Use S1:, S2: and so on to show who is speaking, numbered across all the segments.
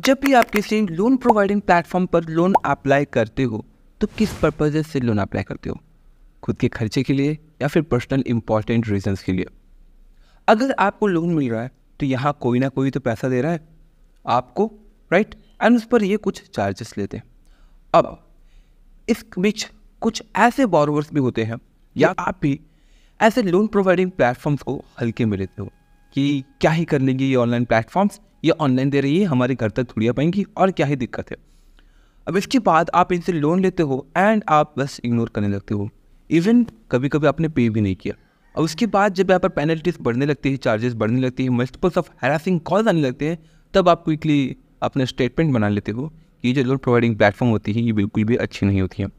S1: जब भी आप किसी लोन प्रोवाइडिंग प्लेटफॉर्म पर लोन अप्लाई करते हो तो किस पर्पज से लोन अप्लाई करते हो? खुद के खर्चे के लिए या फिर पर्सनल इंपॉर्टेंट रीजंस के लिए? अगर आपको लोन मिल रहा है तो यहाँ कोई ना कोई तो पैसा दे रहा है आपको, राइट? एंड उस पर ये कुछ चार्जेस लेते हैं। अब इस बीच कुछ ऐसे बोरोवर्स भी होते हैं या आप भी ऐसे लोन प्रोवाइडिंग प्लेटफॉर्म्स को हल्के में लेते हो कि क्या ही कर लेंगे ये ऑनलाइन प्लेटफॉर्म्स, ये ऑनलाइन दे रही है, हमारे घर तक थोड़ी आ पाएंगी और क्या ही दिक्कत है। अब इसके बाद आप इनसे लोन लेते हो एंड आप बस इग्नोर करने लगते हो, इवन कभी कभी आपने पे भी नहीं किया। और उसके बाद जब यहाँ पर पेनल्टीज बढ़ने लगती है, चार्जेस बढ़ने लगती है, मल्टीपल्स ऑफ हैरासिंग कॉल्स आने लगते हैं, तब आप क्विकली अपना स्टेटमेंट बना लेते हो कि ये जो लोन प्रोवाइडिंग प्लेटफॉर्म होती है ये बिल्कुल भी अच्छी नहीं होती है।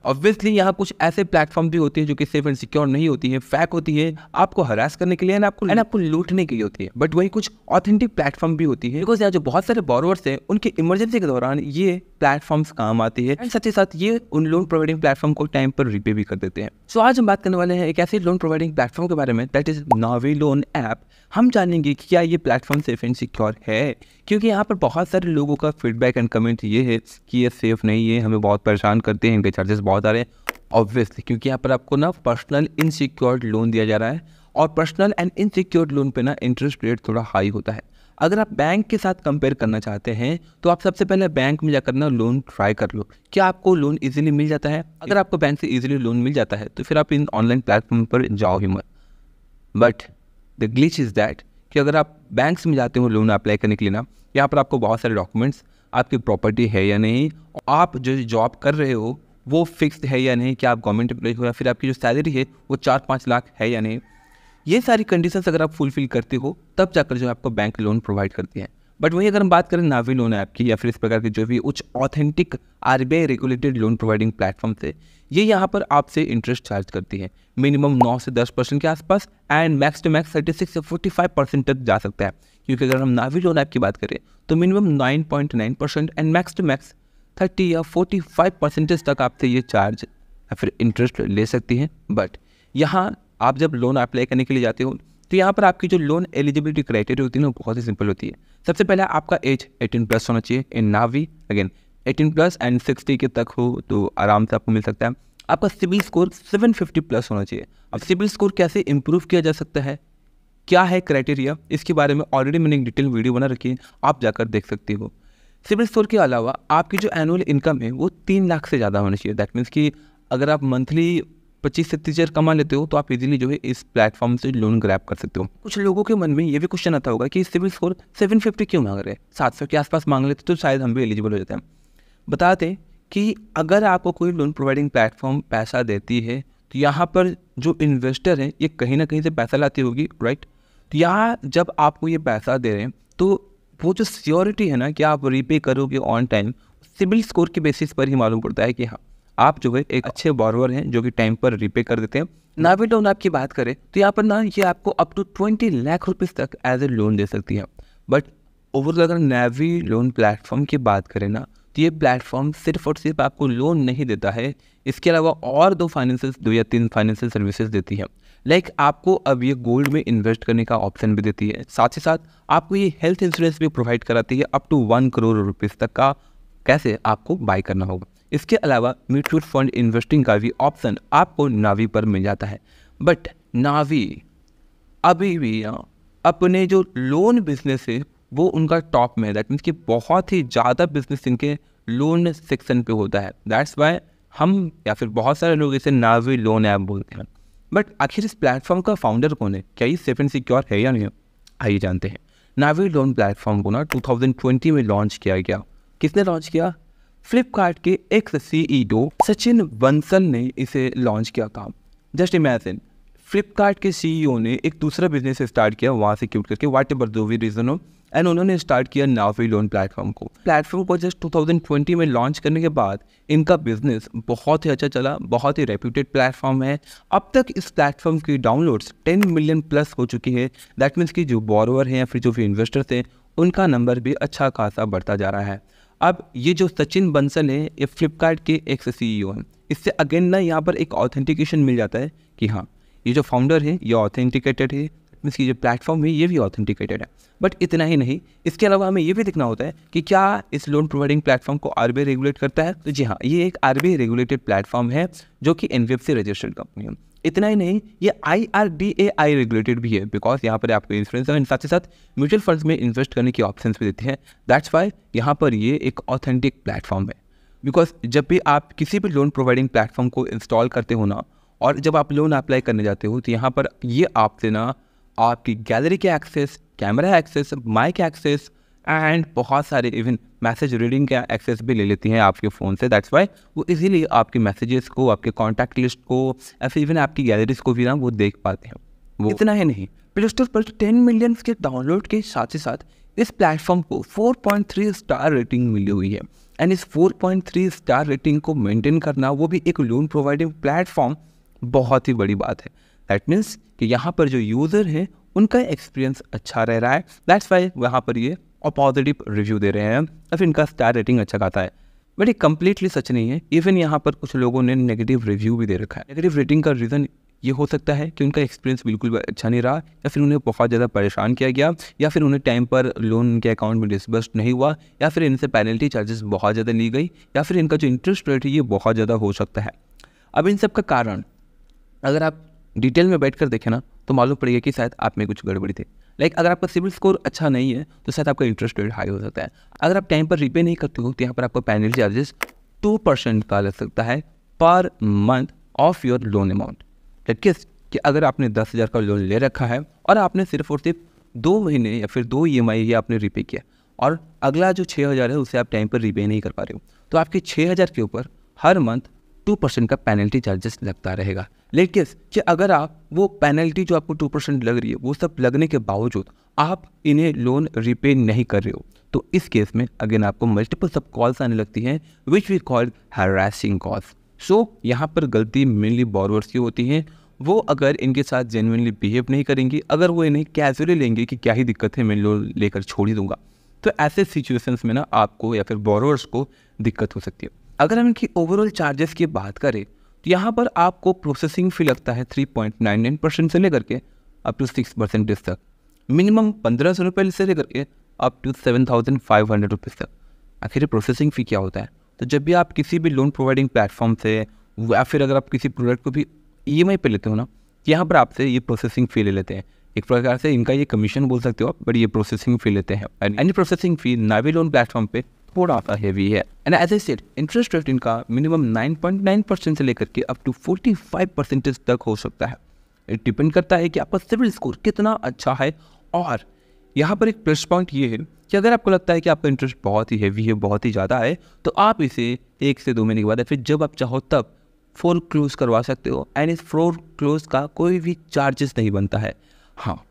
S1: ऑब्वियसली यहाँ कुछ ऐसे प्लेटफॉर्म भी होते हैं जो कि सेफ एंड सिक्योर नहीं होती है, फैक होती है, आपको हरास करने के लिए एंड आपको लूटने के लिए होती है। बट वही कुछ ऑथेंटिक प्लेटफॉर्म भी होती है, बिकॉज यहाँ जो बहुत सारे बोरोवर्स हैं उनके इमरजेंसी के दौरान ये प्लेटफॉर्म्स काम आती है एंड साथ ही साथ ये उन लोन प्रोवाइडिंग प्लेटफॉर्म को टाइम पर रिपे भी कर देते हैं। सो आज हम बात करने वाले हैं एक ऐसे लोन प्रोवाइडिंग प्लेटफॉर्म के बारे में, that is Navi loan app. हम जानेंगे कि क्या ये प्लेटफॉर्म सेफ एंड सिक्योर है, क्योंकि यहाँ पर बहुत सारे लोगों का फीडबैक एंड कमेंट ये है कि ये सेफ नहीं है, हमें बहुत परेशान करते हैं, इनके चार्जेस बहुत आ रहे हैं। ऑब्वियसली क्योंकि यहाँ पर आपको ना पर्सनल इनसिक्योर्ड लोन दिया जा रहा है और पर्सनल एंड इनसिक्योर्ड लोन पे ना इंटरेस्ट रेट थोड़ा हाई होता है। अगर आप बैंक के साथ कंपेयर करना चाहते हैं तो आप सबसे पहले बैंक में जाकर ना लोन ट्राई कर लो, क्या आपको लोन इजीली मिल जाता है। अगर आपको बैंक से इजीली लोन मिल जाता है तो फिर आप इन ऑनलाइन प्लेटफॉर्म पर जाओ ही मत। But the glitch is that कि अगर आप बैंक में जाते हो लोन अप्लाई करने के लिए ना, यहाँ पर आपको बहुत सारे डॉक्यूमेंट्स, आपकी प्रॉपर्टी है या नहीं, आप जो जॉब कर रहे हो वो फिक्स्ड है या नहीं, क्या आप गवर्नमेंट एम्प्लॉय हो, या फिर आपकी जो सैलरी है वो 4-5 लाख है या नहीं, ये सारी कंडीशंस अगर आप फुलफिल करते हो तब जाकर जो आपको बैंक लोन प्रोवाइड करती है। बट वही अगर हम बात करें नावी लोन ऐप की या फिर इस प्रकार के जो भी उच्च authentic RBI regulated loan providing platform से, ये यहाँ पर आपसे इंटरेस्ट चार्ज करती है मिनिमम 9 से 10% के आसपास एंड मैक्स टू मैक्स 36 से 45% तक जा सकता है। क्योंकि अगर हम नावी लोन ऐप की बात करें तो minimum 9.9% and max to max 30 या 45% तक आपसे ये चार्ज या फिर इंटरेस्ट ले सकती हैं। बट यहाँ आप जब लोन अप्लाई करने के लिए जाते हो तो यहाँ पर आपकी जो लोन एलिजिबिलिटी क्राइटेरिया होती है ना बहुत ही सिंपल होती है। सबसे पहले आपका एज 18+ होना चाहिए इन नावी, अगेन 18+ एंड 60 के तक हो तो आराम से आपको मिल सकता है। आपका सिबिल स्कोर 750+ होना चाहिए। अब सिबिल स्कोर कैसे इंप्रूव किया जा सकता है, क्या है क्राइटेरिया, इसके बारे में ऑलरेडी मैंने एक डिटेल वीडियो बना रखी है, आप जाकर देख सकते हो। सिबिल स्कोर के अलावा आपकी जो एनुअल इनकम है वो 3 लाख से ज़्यादा होना चाहिए। दैट मीन्स कि अगर आप मंथली 25 से 30 हज़ार कमा लेते हो तो आप इजीली जो है इस प्लेटफॉर्म से लोन ग्रैब कर सकते हो। कुछ लोगों के मन में ये भी क्वेश्चन आता होगा कि सिबिल स्कोर 750 क्यों मांग रहे हैं, 700 के आसपास मांग लेते तो शायद हम भी एलिजिबल हो जाते हैं। बताते कि अगर आपको कोई लोन प्रोवाइडिंग प्लेटफॉर्म पैसा देती है तो यहाँ पर जो इन्वेस्टर है ये कहीं ना कहीं से पैसा लाती होगी, राइट? तो यहाँ जब आपको ये पैसा दे रहे हैं तो वो जो सिक्योरिटी है ना कि आप रीपे करोगे ऑन टाइम, सिबिल स्कोर के बेसिस पर ही मालूम पड़ता है कि हाँ आप जो है एक अच्छे बोरोवर हैं जो कि टाइम पर रीपे कर देते हैं। नावी लोन ऐप की बात करें तो यहाँ पर ना ये आपको अप टू 20 लाख रुपीज़ तक एज ए लोन दे सकती है। बट ओवरऑल अगर नावी लोन प्लेटफॉर्म की बात करें ना तो ये प्लेटफॉर्म सिर्फ और सिर्फ आपको लोन नहीं देता है, इसके अलावा और 2 या 3 फाइनेंशियल सर्विसेज देती है। लाइक आपको अब ये गोल्ड में इन्वेस्ट करने का ऑप्शन भी देती है, साथ ही साथ आपको ये हेल्थ इंश्योरेंस भी प्रोवाइड कराती है अप टू 1 करोड़ रुपीज़ तक का, कैसे आपको बाय करना होगा। इसके अलावा म्यूचुअल फंड इन्वेस्टिंग का भी ऑप्शन आपको नावी पर मिल जाता है। बट नावी अभी भी अपने जो लोन बिजनेस है वो उनका टॉप में है। दैट मीन्स कि बहुत ही ज़्यादा बिजनेस इनके लोन सेक्शन पे होता है। दैट्स वाई हम या फिर बहुत सारे लोग इसे नावी लोन ऐप बोलते हैं। बट आखिर इस प्लेटफॉर्म का फाउंडर कौन है, क्या ये सेफ एंड सिक्योर है या नहीं, आइए जानते हैं। नावी लोन प्लेटफॉर्म को ना 2020 में लॉन्च किया गया। किसने लॉन्च किया? फ्लिपकार्ट के एक्स CEO सचिन बंसल ने इसे लॉन्च किया था। जस्ट इमेजिन, फ्लिपकार्ट के CEO ने एक दूसरा बिजनेस स्टार्ट किया वहाँ से क्यूट करके, वाट एवर जो भी रीज़न हो, एंड उन्होंने स्टार्ट किया नावी लोन प्लेटफॉर्म को जस्ट 2020 में लॉन्च करने के बाद इनका बिजनेस बहुत ही अच्छा चला, बहुत ही रेप्यूटेड प्लेटफॉर्म है। अब तक इस प्लेटफॉर्म की डाउनलोड्स 10 मिलियन प्लस हो चुकी है। दैट मीन्स कि जो बोरोवर हैं या फिर जो भी इन्वेस्टर्स हैं उनका नंबर भी अच्छा खासा बढ़ता जा रहा है। अब ये जो सचिन बंसल है ये फ्लिपकार्ट के एक्स CEO हैं। इससे अगेन ना यहाँ पर एक ऑथेंटिकेशन मिल जाता है कि हाँ ये जो फाउंडर है ये ऑथेंटिकेटेड है, मीन्स की जो प्लेटफॉर्म है ये भी ऑथेंटिकेटेड है। बट इतना ही नहीं, इसके अलावा हमें ये भी देखना होता है कि क्या इस लोन प्रोवाइडिंग प्लेटफॉर्म को आरबीआई रेगुलेट करता है। तो जी हाँ, ये एक आरबीआई रेगुलेटेड प्लेटफॉर्म है जो कि एनबीएफसी रजिस्टर्ड कंपनी है। इतना ही नहीं, ये IRDAI रेगुलेटेड भी है, बिकॉज यहाँ पर आपको इंश्योरेंस एंड साथ ही साथ म्यूचुअल फंड्स में इन्वेस्ट करने की ऑप्शंस भी देते हैं। दैट्स वाई यहाँ पर ये एक ऑथेंटिक प्लेटफॉर्म है। बिकॉज जब भी आप किसी भी लोन प्रोवाइडिंग प्लेटफॉर्म को इंस्टॉल करते हो ना, और जब आप लोन अप्लाई करने जाते हो, तो यहाँ पर ये आपसे ना आपकी गैलरी के access, camera access, mic access and बहुत सारे इवन मैसेज रीडिंग का एक्सेस भी ले लेती हैं आपके फ़ोन से। दैट्स वाई वो इजीली आपके मैसेजेस को, आपके कॉन्टैक्ट लिस्ट को या फिर इवन आपकी गैलरीज को भी ना वो देख पाते हैं। वो इतना ही नहीं, प्ले स्टोर पर 10 मिलियन के डाउनलोड के साथ ही साथ इस प्लेटफॉर्म को 4.3 स्टार रेटिंग मिली हुई है। एंड इस 4.3 स्टार रेटिंग को मेंटेन करना, वो भी एक लोन प्रोवाइडिंग प्लेटफॉर्म, बहुत ही बड़ी बात है। दैट मीन्स कि यहाँ पर जो यूज़र हैं उनका एक्सपीरियंस अच्छा रह रहा है। दैट्स वाई वहाँ पर ये और पॉजिटिव रिव्यू दे रहे हैं या फिर इनका स्टार रेटिंग अच्छा खाता है। बट ये कम्प्लीटली सच नहीं है। इवन यहाँ पर कुछ लोगों ने नेगेटिव रिव्यू भी दे रखा है। नेगेटिव रेटिंग का रीज़न ये हो सकता है कि उनका एक्सपीरियंस बिल्कुल भी अच्छा नहीं रहा, या फिर उन्हें बहुत ज़्यादा परेशान किया गया, या फिर उन्हें टाइम पर लोन उनके अकाउंट में डिसबर्स नहीं हुआ, या फिर इनसे पेनल्टी चार्जेस बहुत ज़्यादा ली गई, या फिर इनका जो इंटरेस्ट रेट है ये बहुत ज़्यादा हो सकता है। अब इन सब का कारण अगर आप डिटेल में बैठ कर देखें ना, तो मालूम पड़ेगा कि शायद आप में कुछ गड़बड़ी थी। लाइक अगर आपका सिविल स्कोर अच्छा नहीं है तो शायद आपका इंटरेस्ट रेट हाई हो सकता है। अगर आप टाइम पर रीपे नहीं करते हो तो यहाँ पर आपको पेनल्टी चार्जेस 2% का लग सकता है per month of your loan amount. That means कि अगर आपने 10,000 का लोन ले रखा है और आपने सिर्फ और सिर्फ 2 महीने या फिर 2 EMI ही आपने रीपे किया, और अगला जो 6,000 है उसे आप टाइम पर रीपे नहीं कर पा रहे हो, तो आपके 6,000 के ऊपर हर मंथ 2% का पेनल्टी चार्जेस लगता रहेगा। लेकिन कि अगर आप वो पेनल्टी जो आपको 2% लग रही है, वो सब लगने के बावजूद आप इन्हें लोन रीपे नहीं कर रहे हो, तो इस केस में अगेन आपको मल्टीपल सब कॉल्स आने लगती हैं which we called harassing calls. So यहाँ पर गलती मेनली बोरोवर्स की होती हैं। वो अगर इनके साथ जेन्युइनली बिहेव नहीं करेंगी, अगर वो इन्हें कैजुअली लेंगे कि क्या ही दिक्कत है, मैं लोन लेकर छोड़ ही दूंगा, तो ऐसे सिचुएशंस में ना आपको या फिर बोरोवर्स को दिक्कत हो सकती है। अगर हम इनकी ओवरऑल चार्जेस की बात करें तो यहाँ पर आपको प्रोसेसिंग फ़ी लगता है 3.99% से लेकर के अप टू 6% तक। मिनिमम 1,500 रुपये से लेकर के अप टू 7,500 रुपीज़ तक। आखिर प्रोसेसिंग फ़ी क्या होता है? तो जब भी आप किसी भी लोन प्रोवाइडिंग प्लेटफॉर्म से या फिर अगर आप किसी प्रोडक्ट को भी EMI पे लेते हो ना, यहाँ पर आपसे ये प्रोसेसिंग फ़ी ले लेते हैं। एक प्रकार से इनका ये कमीशन बोल सकते हो आप, बट ये प्रोसेसिंग फ़ी लेते हैं। And processing fee Navi loan platform पे थोड़ा सा हेवी है। And as I said, interest rate इनका मिनिमम 9.9% से लेकर के अप टू 45% तक हो सकता है। इट डिपेंड करता है कि आपका सिविल स्कोर कितना अच्छा है। और यहाँ पर एक प्लस पॉइंट ये है कि अगर आपको लगता है कि आपका इंटरेस्ट बहुत ही हेवी है, बहुत ही ज़्यादा है, तो आप इसे 1 से 2 महीने के बाद या फिर जब आप चाहो तब फोरक्लोज करवा सकते हो। एंड इस फोरक्लोज का कोई भी चार्जेस नहीं बनता है। हाँ,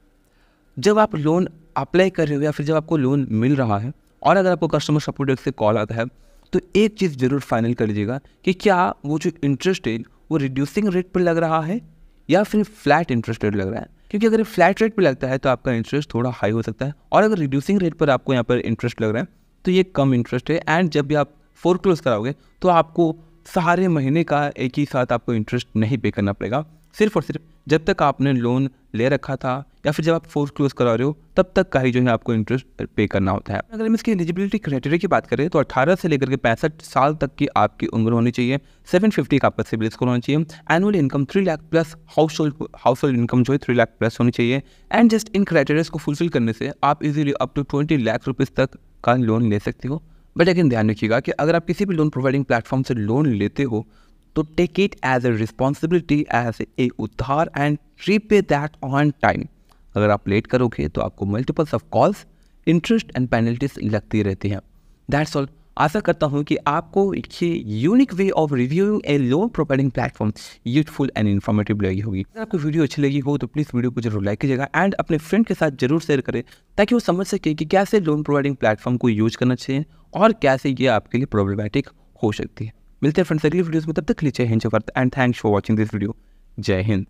S1: जब आप लोन अप्लाई कर रहे हो या फिर जब आपको लोन मिल रहा है और अगर आपको कस्टमर सपोर्ट डेस्क से कॉल आता है, तो एक चीज़ ज़रूर फाइनल कर लीजिएगा कि क्या वो जो इंटरेस्ट है वो रिड्यूसिंग रेट पर लग रहा है या फिर फ्लैट इंटरेस्ट रेट लग रहा है। क्योंकि अगर फ्लैट रेट पर लगता है तो आपका इंटरेस्ट थोड़ा हाई हो सकता है, और अगर रिड्यूसिंग रेट पर आपको यहाँ पर इंटरेस्ट लग रहा है तो ये कम इंटरेस्ट है। एंड जब भी आप फोरक्लोज कराओगे तो आपको सारे महीने का एक ही साथ आपको इंटरेस्ट नहीं पे करना पड़ेगा, सिर्फ और सिर्फ जब तक आपने लोन ले रखा था या फिर जब आप फोरक्लोज करा रहे हो तब तक का ही जो है आपको इंटरेस्ट पे करना होता है। अगर हम इसकी एलिजिबिलिटी क्राइटेरिया की बात करें तो 18 से लेकर के 65 साल तक की आपकी उम्र होनी चाहिए, 750 का आपका सिबिल स्कोर होना चाहिए, annual income 3 lakh plus, household income जो है 3 लाख प्लस होनी चाहिए। एंड जस्ट इन क्राइटेरियाज को फुलफिल करने से आप easily up to 20 lakh rupees तक का लोन ले सकते हो। बट लेकिन ध्यान रखिएगा कि अगर आप किसी भी लोन प्रोवाइडिंग प्लेटफॉर्म से लोन लेते हो तो take it as a responsibility as a उधार and repay that on time. अगर आप लेट करोगे तो आपको multiples of calls, interest and penalties लगती रहती हैं। That's all. आशा करता हूँ कि आपको ये unique way of reviewing A loan providing platform useful and informative लगी होगी। अगर आपको वीडियो अच्छी लगी हो तो प्लीज़ वीडियो को जरूर लाइक कीजिएगा एंड अपने फ्रेंड के साथ जरूर शेयर करें ताकि वो समझ सके कि कैसे लोन प्रोवाइडिंग प्लेटफॉर्म को यूज करना चाहिए और कैसे ये आपके लिए प्रॉब्लमैटिक हो सकती है। मिलते हैं फ्रेंड्स अगली वीडियोस में, तब तक के लिए जय हिंद, जय Bharat and thanks for watching this video. जय हिंद।